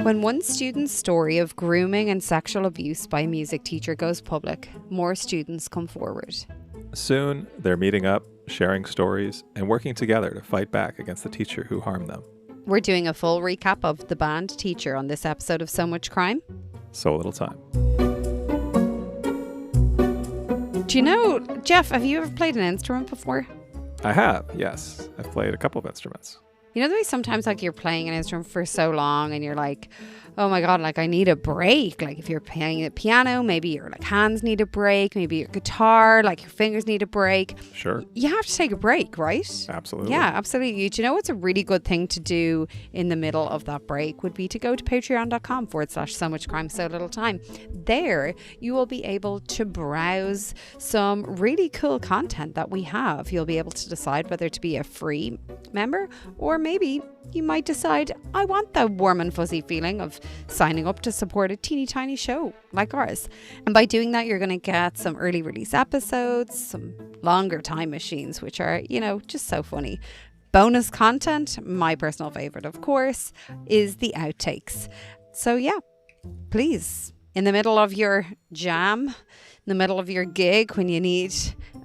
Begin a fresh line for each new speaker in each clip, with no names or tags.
When one student's story of grooming and sexual abuse by a music teacher goes public, more students come forward.
Soon, they're meeting up, sharing stories, and working together to fight back against the teacher who harmed them.
We're doing a full recap of The Band Teacher on this episode of So Much Crime.
So little time.
Do you know, Jeff, have you ever played an instrument before?
I have, yes. I've played a couple of instruments.
You know the way sometimes like you're playing an instrument for so long and you're like, oh my God, like I need a break. Like if you're playing the piano, maybe your like hands need a break. Maybe your guitar, like your fingers need a break.
Sure.
You have to take a break, right?
Absolutely.
Yeah, absolutely. Do you know what's a really good thing to do in the middle of that break would be to go to patreon.com/so much crime, so little time. There you will be able to browse some really cool content that we have. You'll be able to decide whether to be a free member or maybe you might decide, I want the warm and fuzzy feeling of signing up to support a teeny tiny show like ours. And by doing that, you're going to get some early release episodes, some longer time machines, which are, you know, just so funny. Bonus content, my personal favorite, of course, is the outtakes. So yeah, please, in the middle of your jam, in the middle of your gig, when you need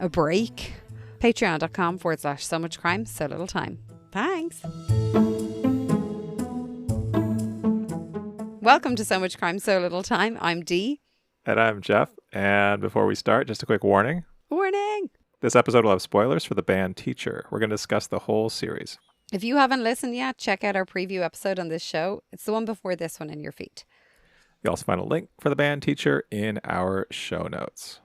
a break, patreon.com/so much crime, so little time. Thanks. Welcome to So Much Crime, So Little Time. I'm Dee.
And I'm Jeff. And before we start, just a quick warning.
Warning!
This episode will have spoilers for The Band Teacher. We're going to discuss the whole series.
If you haven't listened yet, check out our preview episode on this show. It's the one before this one in your feed.
You'll also find a link for The Band Teacher in our show notes.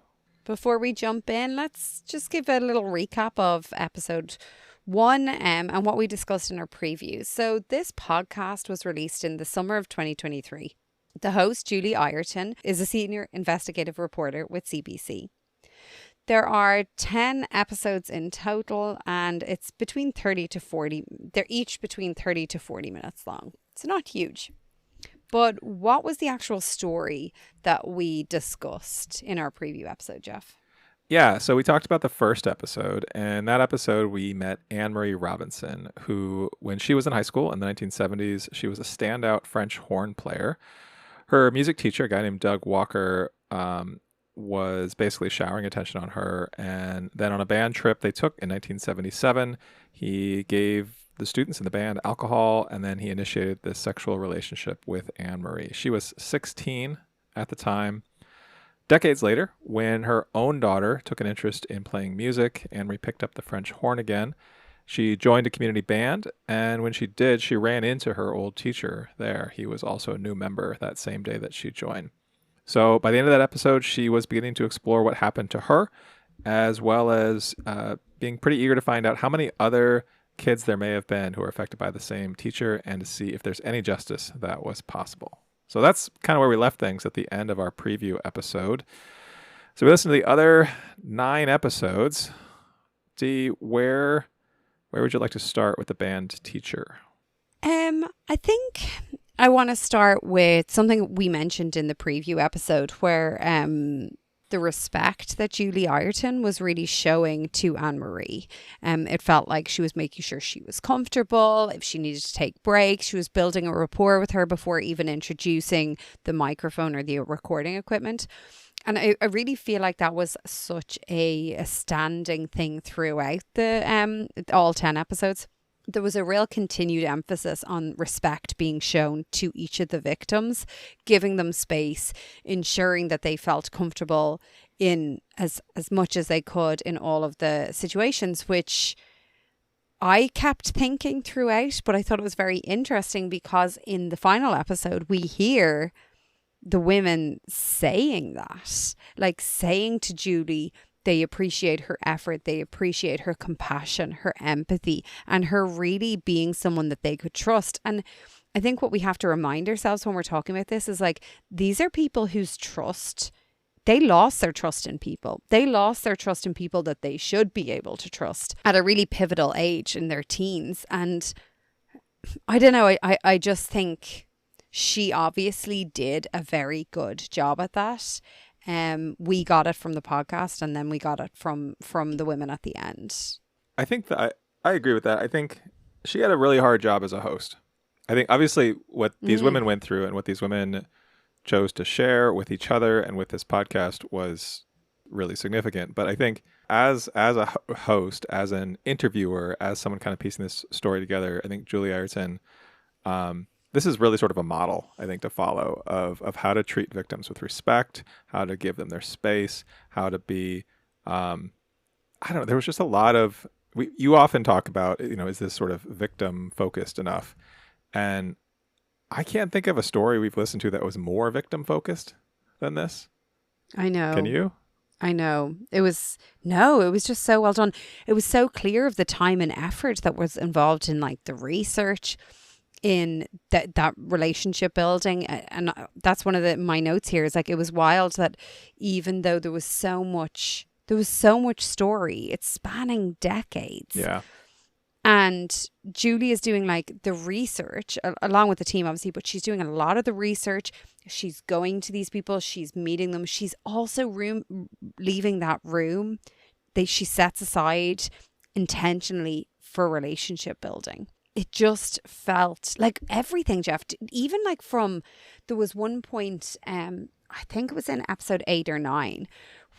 Before we jump in, let's just give a little recap of episode 1 and what we discussed in our preview. So this podcast was released in the summer of 2023. The host, Julie Ireton, is a senior investigative reporter with CBC. There are 10 episodes in total and it's between 30 to 40. They're each between 30 to 40 minutes long. It's not huge. But what was the actual story that we discussed in our preview episode, Jeff?
Yeah, so we talked about the first episode, and that episode we met Anne-Marie Robinson, who, when she was in high school in the 1970s, she was a standout French horn player. Her music teacher, a guy named Doug Walker, was basically showering attention on her, and then on a band trip they took in 1977, he gave the students in the band alcohol, and then he initiated this sexual relationship with Anne-Marie. She was 16 at the time. Decades later, when her own daughter took an interest in playing music, Anne-Marie picked up the French horn again. She joined a community band, and when she did, she ran into her old teacher there. He was also a new member that same day that she joined. So by the end of that episode, she was beginning to explore what happened to her, as well as being pretty eager to find out how many other kids there may have been who were affected by the same teacher and to see if there's any justice that was possible. So that's kind of where we left things at the end of our preview episode. So we listened to the other 9 episodes. Dee, where would you like to start with The Band Teacher?
I think I want to start with something we mentioned in the preview episode where the respect that Julie Ireton was really showing to Anne-Marie. It felt like she was making sure she was comfortable. If she needed to take breaks, she was building a rapport with her before even introducing the microphone or the recording equipment. And I really feel like that was such a standing thing throughout the all 10 episodes. There was a real continued emphasis on respect being shown to each of the victims, giving them space, ensuring that they felt comfortable in as much as they could in all of the situations, which I kept thinking throughout, but I thought it was very interesting because in the final episode, we hear the women saying that, like saying to Julie, they appreciate her effort, they appreciate her compassion, her empathy, and her really being someone that they could trust. And I think what we have to remind ourselves when we're talking about this is like, these are people whose trust, they lost their trust in people. They lost their trust in people that they should be able to trust at a really pivotal age in their teens. And I don't know, I just think she obviously did a very good job at that. We got it from the podcast and then we got it from the women at the end.
I think that I agree with that. I think she had a really hard job as a host. I think obviously what these
Mm,
women went through and what these women chose to share with each other and with this podcast was really significant. But I think as a host, as an interviewer, as someone kind of piecing this story together, I think Julie Ireton, this is really sort of a model, I think, to follow of how to treat victims with respect, how to give them their space, how to be, I don't know, there was just a lot of, you often talk about, is this sort of victim focused enough? And I can't think of a story we've listened to that was more victim focused than this.
I
Can
know.
you?
I know. It was just so well done. It was so clear of the time and effort that was involved in like the research, in that relationship building. And that's one of my notes here, is like, it was wild that even though there was so much story, it's spanning decades.
Yeah.
And Julie is doing like the research along with the team, obviously, but she's doing a lot of the research. She's going to these people, she's meeting them. She's also leaving that room that she sets aside intentionally for relationship building. It just felt like everything, Jeff, even like there was one point, I think it was in episode 8 or 9,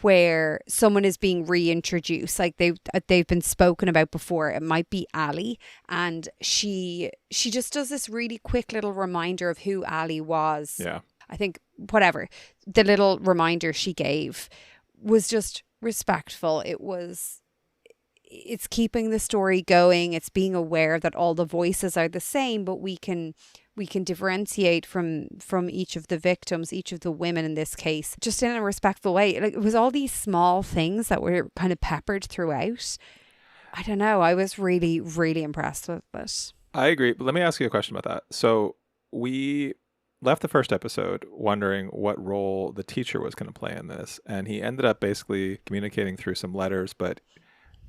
where someone is being reintroduced, like they've been spoken about before. It might be Ali, and she just does this really quick little reminder of who Ali was.
Yeah.
I think whatever the little reminder she gave was just respectful. It's keeping the story going. It's being aware that all the voices are the same, but we can differentiate from each of the victims, each of the women in this case, just in a respectful way. Like, it was all these small things that were kind of peppered throughout. I don't know. I was really, really impressed with it.
I agree. But let me ask you a question about that. So we left the first episode wondering what role the teacher was going to play in this. And he ended up basically communicating through some letters, but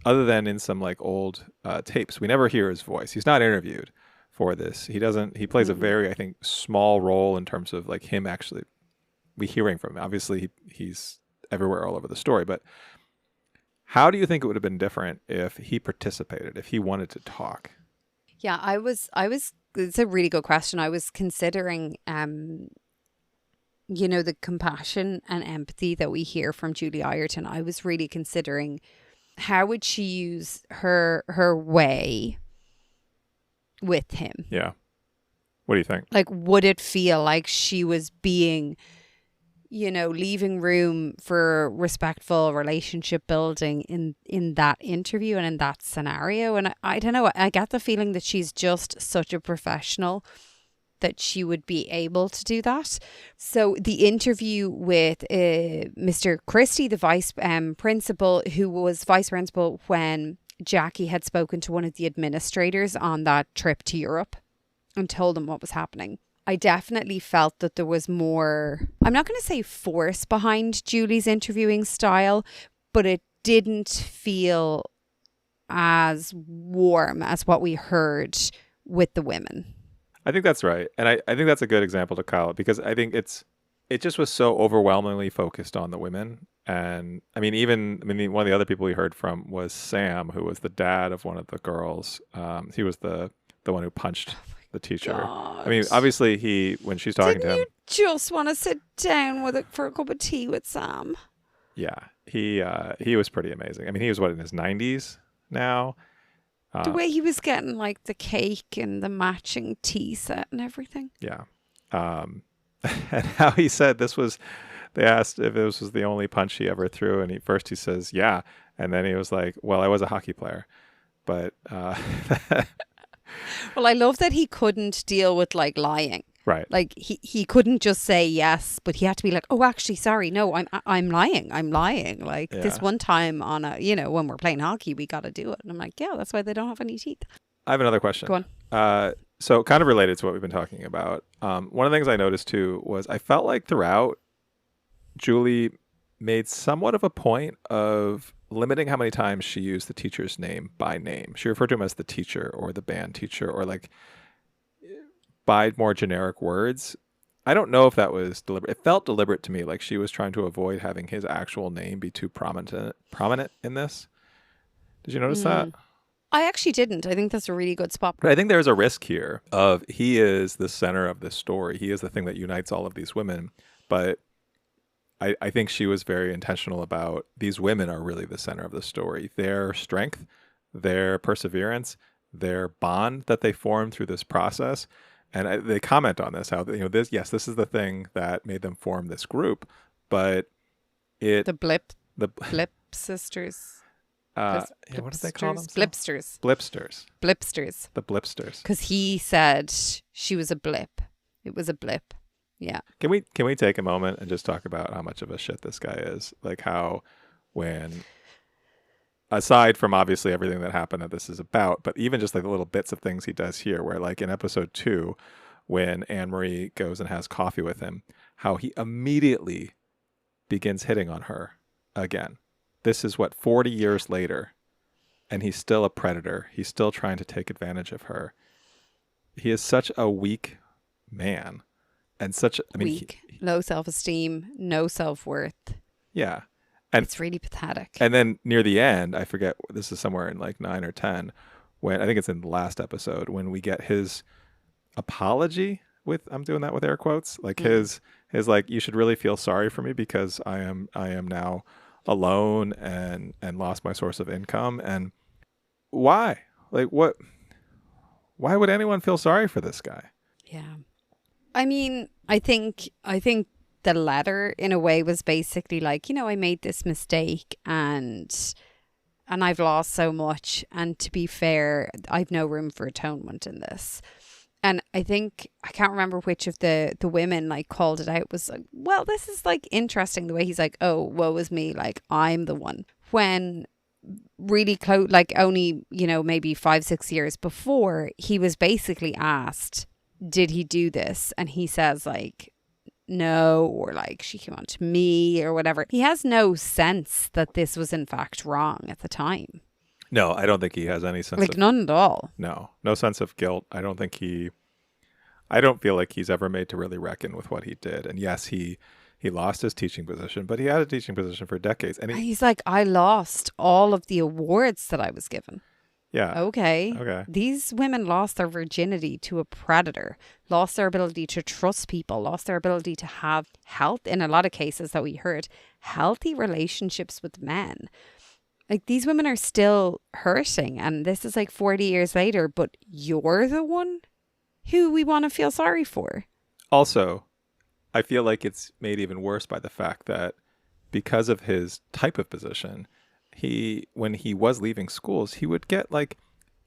other than in some like old tapes, we never hear his voice. He's not interviewed for this. He plays a very, I think, small role in terms of like him actually, we hearing from him. Obviously he's everywhere all over the story, but how do you think it would have been different if he participated, if he wanted to talk?
Yeah, I was, it's a really good question. I was considering, the compassion and empathy that we hear from Julie Ireton. I was really considering, how would she use her way with him?
Yeah. What do you think?
Like, would it feel like she was being, leaving room for respectful relationship building in that interview and in that scenario? And I don't know, I get the feeling that she's just such a professional that she would be able to do that. So the interview with Mr. Christie, the vice principal, who was vice principal when Jackie had spoken to one of the administrators on that trip to Europe and told them what was happening, I definitely felt that there was more, I'm not going to say force behind Julie's interviewing style, but it didn't feel as warm as what we heard with the women.
I think that's right. And I think that's a good example to call it, because I think it just was so overwhelmingly focused on the women. And one of the other people we heard from was Sam, who was the dad of one of the girls. He was the one who punched the teacher.
God.
I mean, obviously when she's talking to him.
You just want to sit down for a cup of tea with Sam?
Yeah, he was pretty amazing. I mean, he was in his 90s now.
The way he was getting like the cake and the matching tea set and everything.
Yeah. And how he said they asked if this was the only punch he ever threw. And he says, yeah. And then he was like, well, I was a hockey player. But
well, I love that he couldn't deal with like lying.
Right.
Like he couldn't just say yes, but he had to be like, oh, actually, sorry, no, I'm lying. Like this one time on when we're playing hockey, we got to do it. And I'm like, yeah, that's why they don't have any teeth.
I have another question.
Go on.
So kind of related to what we've been talking about. One of the things I noticed too was I felt like throughout, Julie made somewhat of a point of limiting how many times she used the teacher's name by name. She referred to him as the teacher or the band teacher, or like by more generic words. I don't know if that was deliberate. It felt deliberate to me, like she was trying to avoid having his actual name be too prominent in this. Did you notice that?
I actually didn't. I think that's a really good spot.
But I think there's a risk here of he is the center of this story. He is the thing that unites all of these women. But I think she was very intentional about these women are really the center of the story. Their strength, their perseverance, their bond that they formed through this process. And they comment on this, how, this is the thing that made them form this group. But
The Blip sisters.
What did they call them?
Blipsters.
The Blipsters.
Because he said she was a blip. It was a blip. Yeah.
Can we take a moment and just talk about how much of a shit this guy is? Like how when, aside from obviously everything that happened that this is about, but even just like the little bits of things he does here, where like in episode 2, when Anne-Marie goes and has coffee with him, how he immediately begins hitting on her again. This is 40 years later, and he's still a predator. He's still trying to take advantage of her. He is such a weak man, and
weak, low self-esteem, no self-worth.
Yeah, and
it's really pathetic.
And then near the end, I forget, this is somewhere in like 9 or 10, when I think it's in the last episode, when we get his apology with, I'm doing that with air quotes, like his like, you should really feel sorry for me because I am now alone and lost my source of income. And why? Like why would anyone feel sorry for this guy?
Yeah. I mean, I think the letter in a way was basically like, I made this mistake and I've lost so much, and to be fair, I've no room for atonement in this. And I think, I can't remember which of the women like called it out, was like, well, this is like interesting the way he's like, oh, woe is me, like I'm the one. When really close, like only, maybe 5-6 years before, he was basically asked, did he do this? And he says like, no, or like she came on to me or whatever. He has no sense that this was in fact wrong at the time.
No, I don't think he has any sense
like none at all.
No sense of guilt. I don't feel like he's ever made to really reckon with what he did. And yes, he lost his teaching position, but he had a teaching position for decades. And
he's like, I lost all of the awards that I was given.
Yeah.
Okay. These women lost their virginity to a predator, lost their ability to trust people, lost their ability to have health, in a lot of cases that we heard, healthy relationships with men. Like, these women are still hurting, and this is like 40 years later, but you're the one who we want to feel sorry for.
Also, I feel like it's made even worse by the fact that because of his type of position, when he was leaving schools, he would get like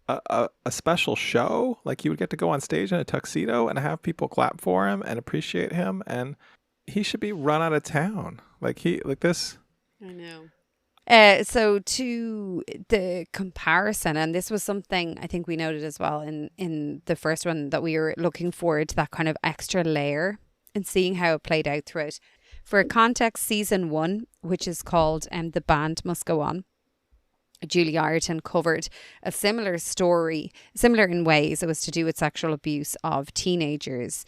a special show. Like, he would get to go on stage in a tuxedo and have people clap for him and appreciate him, and he should be run out of town. This.
I know. So to the comparison, and this was something I think we noted as well in the first one, that we were looking forward to that kind of extra layer and seeing how it played out throughout. For context, season 1, which is called The Band Must Go On, Julie Ireton covered a similar story, similar in ways. It was to do with sexual abuse of teenagers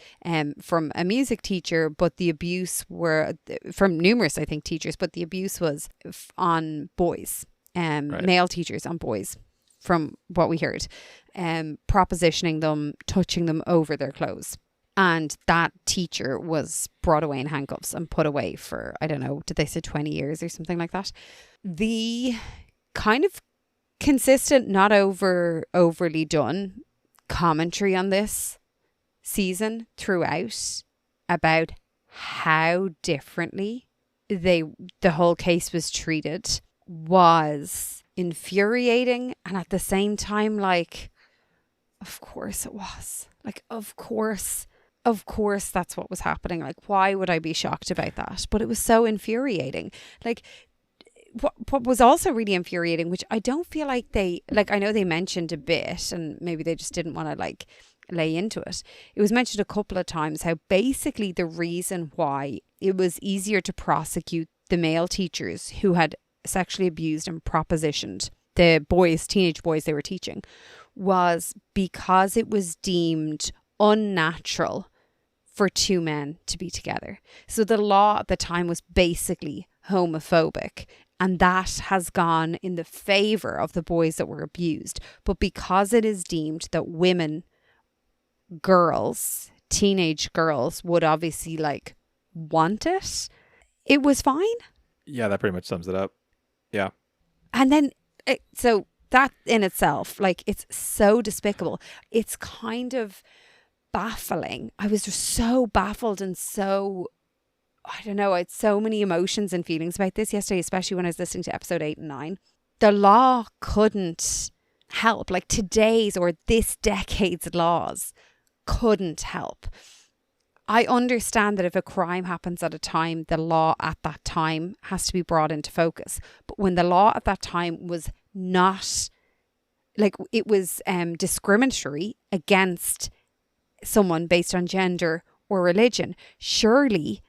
from a music teacher, but the abuse were from numerous, I think, teachers, but the abuse was on boys,
right.
Male teachers on boys, from what we heard, propositioning them, touching them over their clothes. And that teacher was brought away in handcuffs and put away for, I don't know, did they say 20 years or something like that? The kind of consistent, not overly done commentary on this season throughout about how differently the whole case was treated was infuriating, and at the same time, like, of course it was. Like, of course that's what was happening. Like, why would I be shocked about that? But it was so infuriating. Like, what was also really infuriating, which I don't feel like I know they mentioned a bit, and maybe they just didn't want to like lay into it. It was mentioned a couple of times how basically the reason why it was easier to prosecute the male teachers who had sexually abused and propositioned the teenage boys they were teaching, was because it was deemed unnatural for two men to be together. So the law at the time was basically homophobic, And that has gone in the favor of the boys that were abused. But because it is deemed that women, girls, teenage girls would obviously like want it, it was fine.
Yeah, that pretty much sums it up. Yeah.
And then, so that in itself, like, it's so despicable. It's kind of baffling. I was just so baffled and so, I don't know, I had so many emotions and feelings about this yesterday, especially when I was listening to episode 8 and 9. The law couldn't help. Like, today's or this decade's laws couldn't help. I understand that if a crime happens at a time, the law at that time has to be brought into focus. But when the law at that time was not, like, it was discriminatory against someone based on gender or religion, surely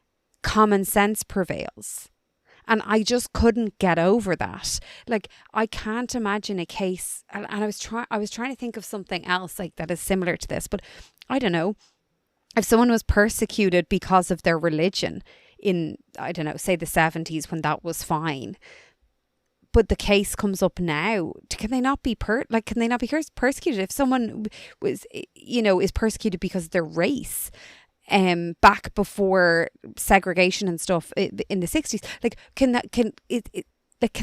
common sense prevails. And I just couldn't get over that. Like, I can't imagine a case, and I was trying to think of something else like that is similar to this, but I don't know. If someone was persecuted because of their religion in, I don't know, say the 70s when that was fine, but the case comes up now, can they not be persecuted if someone was, is persecuted because of their race? Back before segregation and stuff in the 60s, like, can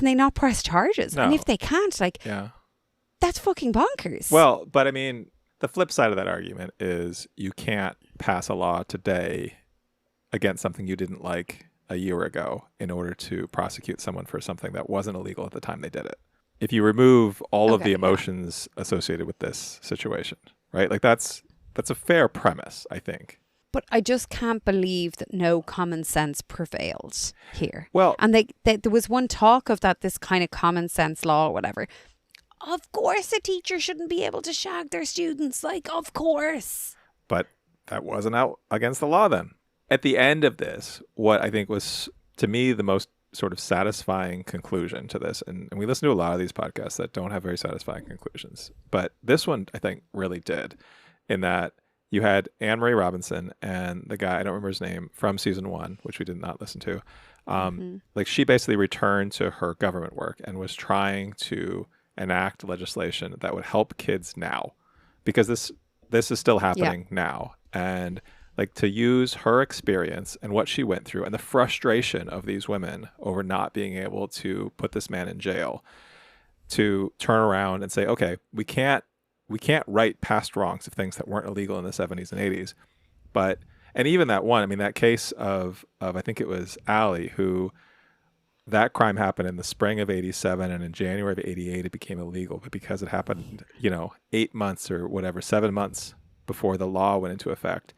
they not press charges?
No.
And if they can't, like,
Yeah.
that's fucking bonkers.
Well, but I mean, the flip side of that argument is you can't pass a law today against something you didn't like a year ago in order to prosecute someone for something that wasn't illegal at the time they did it. If you remove all of the emotions associated with this situation, right? Like, that's a fair premise, I think.
But I just can't believe that no common sense prevailed here.
Well,
and there was one talk of that, this kind of common sense law or whatever. Of course a teacher shouldn't be able to shag their students. Like, of course.
But that wasn't out against the law then. At the end of this, what I think was, to me, the most sort of satisfying conclusion to this, and we listen to a lot of these podcasts that don't have very satisfying conclusions, but this one, I think, really did, in that you had Anne-Marie Robinson and the guy, I don't remember his name, from season 1, which we did not listen to. Like, she basically returned to her government work and was trying to enact legislation that would help kids now, because this is still happening now. And like, to use her experience and what she went through and the frustration of these women over not being able to put this man in jail, to turn around and say, okay, we can't right past wrongs of things that weren't illegal in the 70s and 80s. But, and even that one, I mean, that case of I think it was Allie, who, that crime happened in the spring of 87, and in January of 88 it became illegal, but because it happened, 8 months or whatever, 7 months before the law went into effect,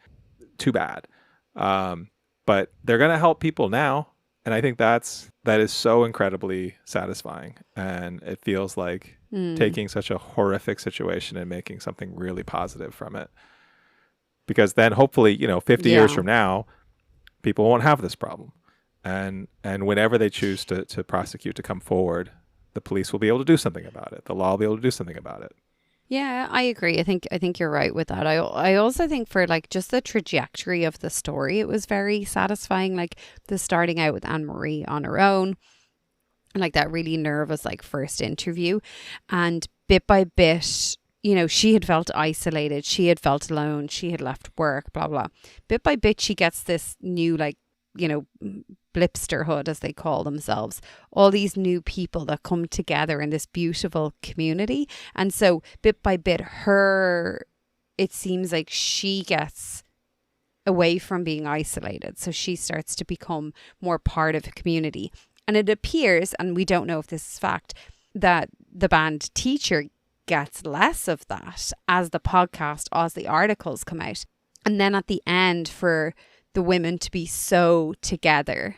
too bad. But they're going to help people now, and I think that is so incredibly satisfying, and it feels like taking such a horrific situation and making something really positive from it, because then hopefully 50 years from now people won't have this problem. And whenever they choose to prosecute, to come forward, the police will be able to do something about it. The law will be able to do something about it.
Yeah, I agree. I think you're right with that. I also think for like just the trajectory of the story, it was very satisfying. Like, the starting out with Anne-Marie on her own, and like that really nervous like first interview, and bit by bit, she had felt isolated, she had felt alone, she had left work, blah blah. Bit by bit, she gets this new, like, blipsterhood, as they call themselves, all these new people that come together in this beautiful community. And so bit by bit, it seems like she gets away from being isolated, so she starts to become more part of a community. And it appears, and we don't know if this is fact, that the band teacher gets less of that as the podcast, as the articles come out. And then at the end, for the women to be so together,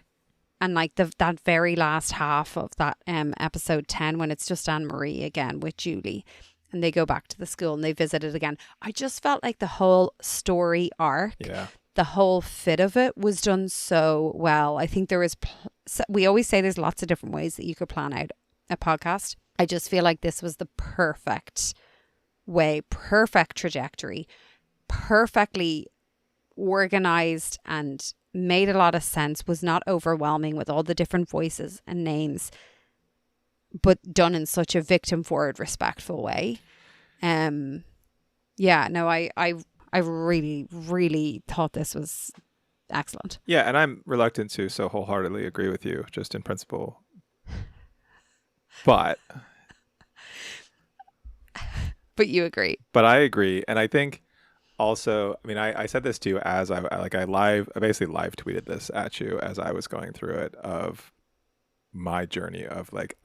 and like that very last half of that episode 10, when it's just Anne-Marie again with Julie, and they go back to the school and they visit it again, I just felt like the whole story arc, the whole fit of it was done so well. I think there is we always say there's lots of different ways that you could plan out a podcast. I just feel like this was the perfect way, perfect trajectory, perfectly organized, and made a lot of sense, was not overwhelming with all the different voices and names but done in such a victim forward, respectful way. Yeah, no, I really, really thought this was excellent.
Yeah, and I'm reluctant to so wholeheartedly agree with you, just in principle. But
you agree.
But I agree, and I think also, I mean, I said this to you as I basically live tweeted this at you as I was going through it, of my journey of like,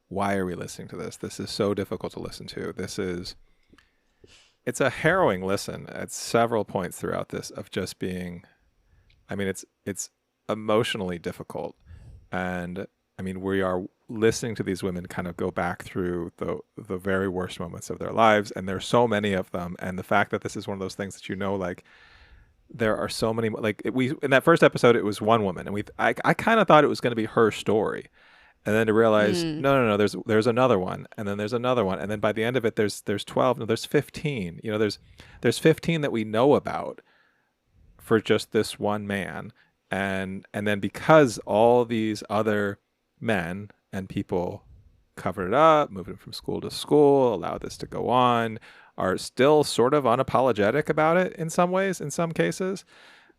why are we listening to this? This is so difficult to listen to. It's a harrowing listen at several points throughout this, of just being, I mean, it's emotionally difficult. And I mean, we are listening to these women kind of go back through the very worst moments of their lives, and there's so many of them. And the fact that this is one of those things that, you know, like, there are so many, like, we in that first episode it was one woman, and I kind of thought it was going to be her story, and then to realize no, there's another one, and then there's another one, and then by the end of it there's 12, no, there's 15. You know, there's 15 that we know about for just this one man, and then because all these other men and people covered it up, moved him from school to school, allowed this to go on, are still sort of unapologetic about it in some ways, in some cases,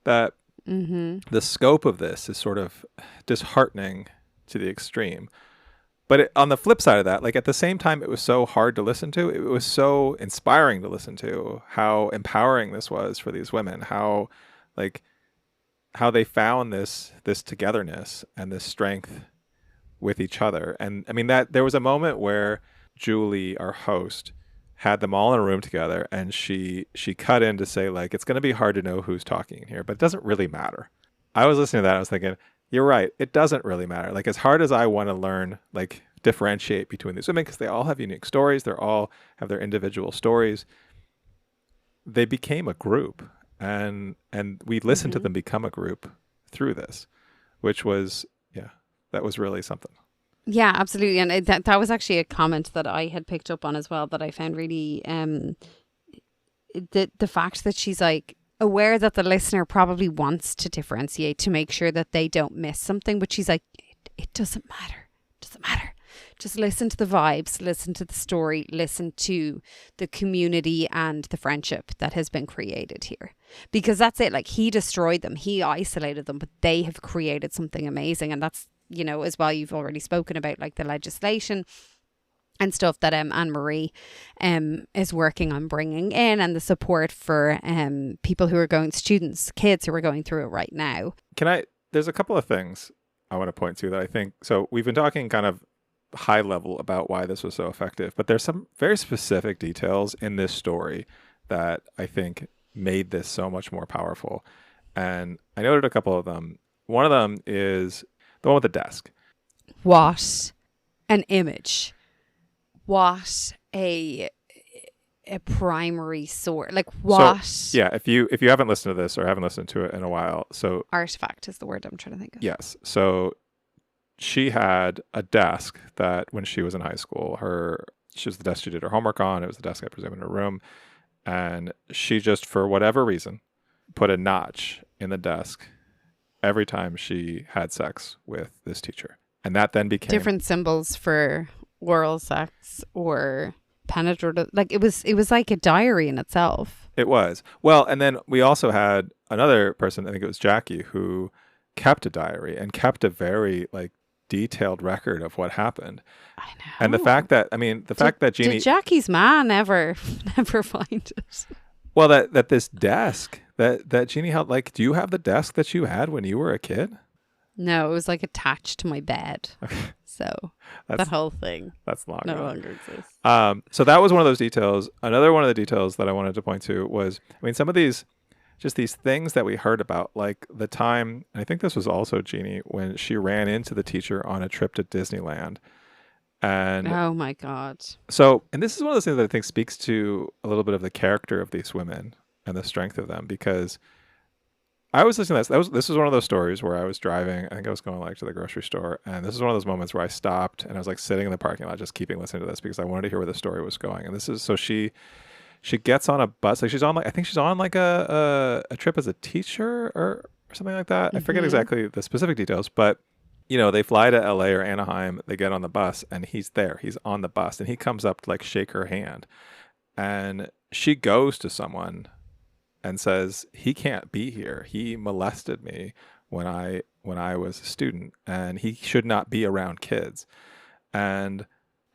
that the scope of this is sort of disheartening to the extreme. But on the flip side of that, like, at the same time it was so hard to listen to, it was so inspiring to listen to how empowering this was for these women, how they found this togetherness and this strength with each other. And I mean, that there was a moment where Julie, our host, had them all in a room together, and she cut in to say, like, it's going to be hard to know who's talking here, but it doesn't really matter. I was listening to that, I was thinking, you're right, it doesn't really matter. Like, as hard as I want to learn, like, differentiate between these women, because they all have unique stories, they all have their individual stories, they became a group, and we listened to them become a group through this, which was, yeah, that was really something.
Yeah, absolutely. And that was actually a comment that I had picked up on as well, that I found really, the fact that she's like aware that the listener probably wants to differentiate to make sure that they don't miss something. But she's like, it doesn't matter. It doesn't matter. Just listen to the vibes, listen to the story, listen to the community and the friendship that has been created here. Because that's it. Like, he destroyed them. He isolated them, but they have created something amazing. And that's, you know, as well, you've already spoken about, like, the legislation and stuff that Anne-Marie is working on bringing in, and the support for people who are kids who are going through it right now.
There's a couple of things I want to point to that I think, so we've been talking kind of high level about why this was so effective, but there's some very specific details in this story that I think made this so much more powerful. And I noted a couple of them. One of them is the one with the desk.
What an image. What a primary source. Like, what?
So, yeah, if you haven't listened to this or haven't listened to it in a while, so
artifact is the word I'm trying to think of.
Yes. So she had a desk that when she was in high school, she was the desk she did her homework on. It was the desk, I presume, in her room. And she just, for whatever reason, put a notch in the desk every time she had sex with this teacher. And that then became
different symbols for oral sex or penetrative. Like, it was like a diary in itself.
It was. Well, and then we also had another person, I think it was Jackie, who kept a diary and kept a very, like, detailed record of what happened.
I know.
And the fact that, I mean, that Jeannie...
Did Jackie's man ever find it?
Well, that this desk that Jeannie held, like, do you have the desk that you had when you were a kid?
No, it was, like, attached to my bed. Okay. So that whole thing.
That's long
no
ago.
longer exists.
So that was one of those details. Another one of the details that I wanted to point to was, I mean, some of these things that we heard about, like the time, and I think this was also Jeannie, when she ran into the teacher on a trip to Disneyland. And
oh my God.
So, and this is one of those things that I think speaks to a little bit of the character of these women and the strength of them, because I was listening to this. This was one of those stories where I was driving. I think I was going, like, to the grocery store, and this is one of those moments where I stopped and I was, like, sitting in the parking lot just keeping listening to this because I wanted to hear where the story was going. And this is, so she gets on a bus, like, she's on, like, I think she's on, like, a trip as a teacher or something like that. I forget exactly the specific details, but they fly to LA or Anaheim, they get on the bus, and he's there. He's on the bus, and he comes up to like shake her hand. And she goes to someone and says, he can't be here. He molested me when I was a student, and he should not be around kids. And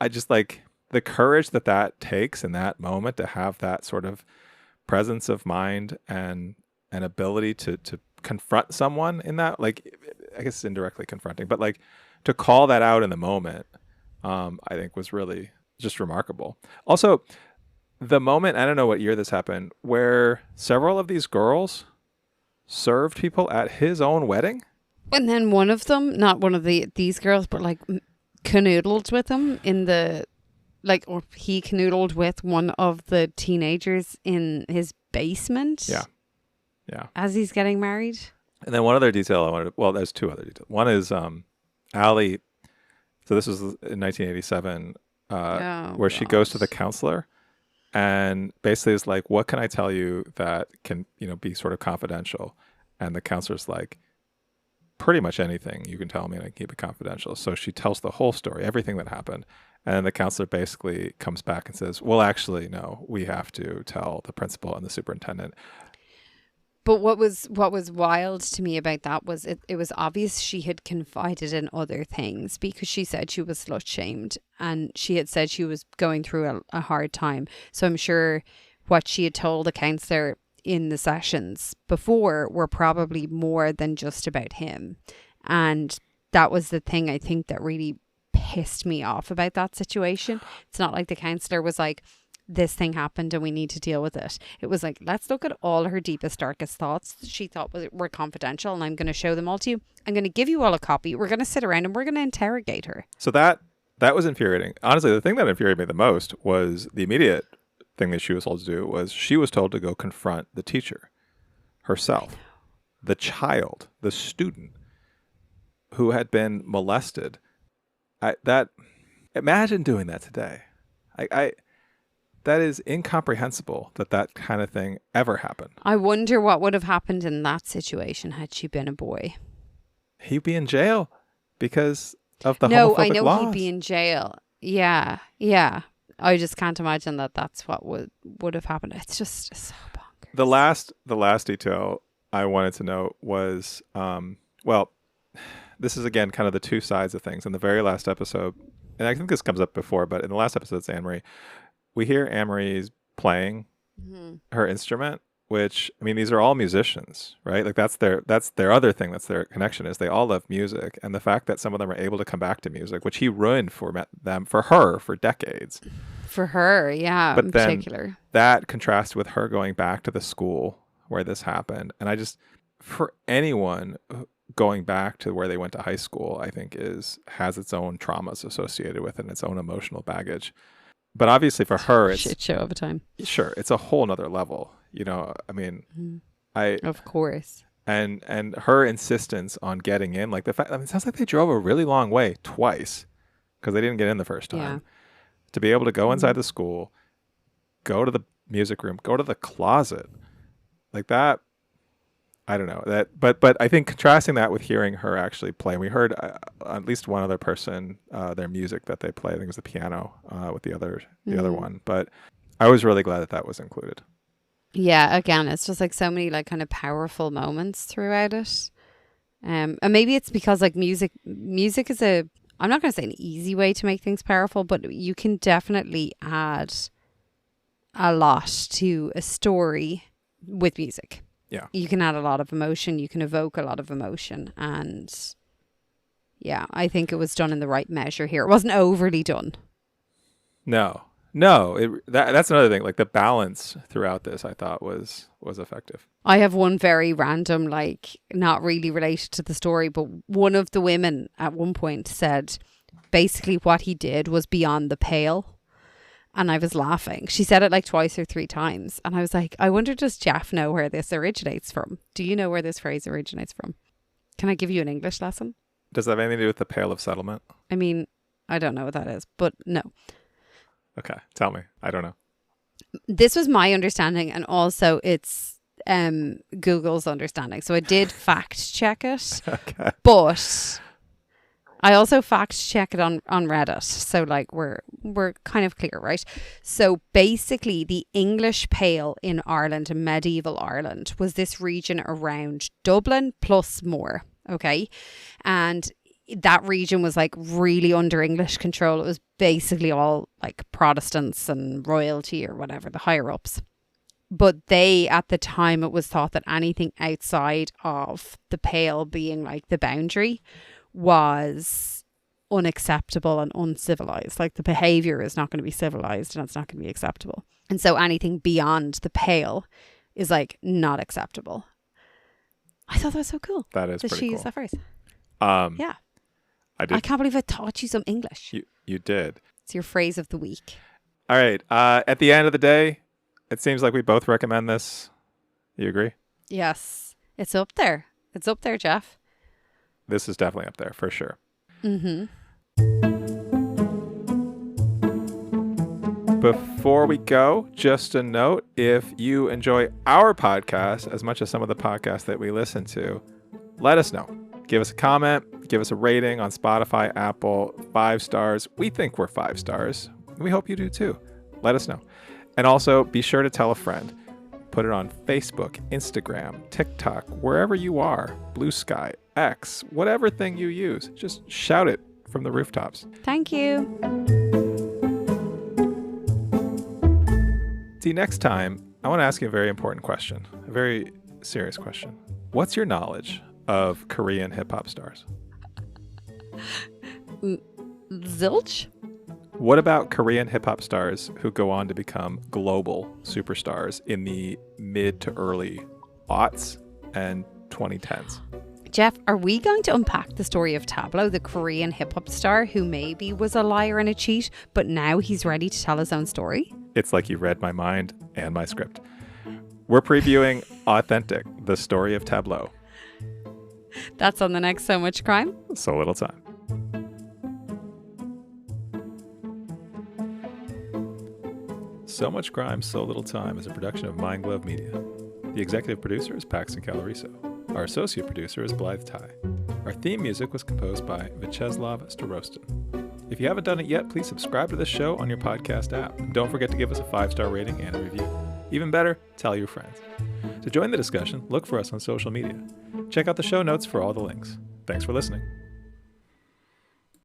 I just like the courage that takes in that moment to have that sort of presence of mind and an ability to confront someone in that, like, I guess indirectly confronting, but like to call that out in the moment, I think was really just remarkable. Also, the moment, I don't know what year this happened, where several of these girls served people at his own wedding.
And then one of them, not one of these girls, but like canoodled with him in the, like, or he canoodled with one of the teenagers in his basement.
Yeah.
As he's getting married.
And then one other detail there's two other details. One is Allie, so this was in 1987, where she goes to the counselor and basically is like, what can I tell you that can, be sort of confidential? And the counselor's like, pretty much anything you can tell me and I can keep it confidential. So she tells the whole story, everything that happened. And the counselor basically comes back and says, well, actually, no, we have to tell the principal and the superintendent.
But what was wild to me about that was it was obvious she had confided in other things, because she said she was slut shamed and she had said she was going through a hard time. So I'm sure what she had told the counsellor in the sessions before were probably more than just about him. And that was the thing I think that really pissed me off about that situation. It's not like the counsellor was like, this thing happened and we need to deal with it. It was like, let's look at all her deepest, darkest thoughts she thought were confidential, and I'm going to show them all to you. I'm going to give you all a copy. We're going to sit around and we're going to interrogate her.
So that was infuriating. Honestly, the thing that infuriated me the most was the immediate thing that she was told to do was she was told to go confront the teacher herself, the child, the student who had been molested. Imagine doing that today. That is incomprehensible that kind of thing ever happened.
I wonder what would have happened in that situation had she been a boy.
He'd be in jail because of the homophobic laws.
No, I know he'd be in jail. Yeah. I just can't imagine that's what would have happened. It's just so bonkers.
The last detail I wanted to note was, this is again kind of the two sides of things. In the very last episode, and I think this comes up before, but in the last episode, it's Anne-Marie. We hear Anne-Marie's playing her instrument, which, I mean, these are all musicians, right? Like that's their other thing. That's their connection, is they all love music. And the fact that some of them are able to come back to music, which he ruined for her for decades.
For her, yeah,
but
in
then
particular. That
contrasts with her going back to the school where this happened. And for anyone going back to where they went to high school, I think has its own traumas associated with it and its own emotional baggage. But obviously for her, it's
shit show of a time.
Sure, it's a whole nother level. I mean,
of course.
And her insistence on getting in, like the fact, it sounds like they drove a really long way twice because they didn't get in the first time. Yeah. To be able to go inside the school, go to the music room, go to the closet, like that. I don't know that, but I think contrasting that with hearing her actually play, we heard at least one other person, their music that they play. I think it was the piano with the other one. But I was really glad that was included.
Yeah, again, it's just like so many like kind of powerful moments throughout it, and maybe it's because like music is I'm not going to say an easy way to make things powerful, but you can definitely add a lot to a story with music.
Yeah.
You can add a lot of emotion. You can evoke a lot of emotion. And yeah, I think it was done in the right measure here. It wasn't overly done.
No. That's another thing. Like the balance throughout this, I thought was effective.
I have one very random, like not really related to the story, but one of the women at one point said basically what he did was beyond the pale. And I was laughing. She said it like twice or three times. And I was like, I wonder, does Jeff know where this originates from? Do you know where this phrase originates from? Can I give you an English lesson?
Does that have anything to do with the Pale of Settlement?
I mean, I don't know what that is, but no.
Okay, tell me. I don't know.
This was my understanding, and also it's Google's understanding. So I did fact check it.
Okay.
But I also fact check it on Reddit. So like we're kind of clear, right? So basically the English Pale in Ireland, in medieval Ireland, was this region around Dublin plus more. Okay. And that region was like really under English control. It was basically all like Protestants and royalty or whatever, the higher ups. But they, at the time, it was thought that anything outside of the Pale being like the boundary was unacceptable and uncivilized. Like the behavior is not going to be civilized and it's not going to be acceptable. And so anything beyond the Pale is like not acceptable. I thought that was so cool.
That is pretty cool.
She used that phrase. Yeah.
I
can't believe I taught you some English.
You did.
It's your phrase of the week.
All right. At the end of the day, it seems like we both recommend this. You agree?
Yes. It's up there. It's up there, Jeff.
This is definitely up there for sure.
Mm-hmm.
Before we go, just a note, if you enjoy our podcast as much as some of the podcasts that we listen to, let us know. Give us a comment, give us a rating on Spotify, Apple, 5 stars. We think we're 5 stars. We hope you do too. Let us know. And also be sure to tell a friend. Put it on Facebook, Instagram, TikTok, wherever you are, Blue Sky, X, whatever thing you use. Just shout it from the rooftops.
Thank you.
See, next time, I want to ask you a very important question, a very serious question. What's your knowledge of Korean hip-hop stars?
Zilch?
What about Korean hip-hop stars who go on to become global superstars in the mid to early aughts and 2010s?
Jeff, are we going to unpack the story of Tablo, the Korean hip-hop star who maybe was a liar and a cheat, but now he's ready to tell his own story?
It's like you read my mind and my script. We're previewing Authentic, the story of Tablo.
That's on the next So Much Crime.
So Little Time. So Much Crime, So Little Time is a production of Mind Glove Media. The executive producer is Paxton Caloriso. Our associate producer is Blythe Ty. Our theme music was composed by Vyacheslav Starostin. If you haven't done it yet, please subscribe to this show on your podcast app. And don't forget to give us a 5-star rating and a review. Even better, tell your friends. To join the discussion, look for us on social media. Check out the show notes for all the links. Thanks for listening.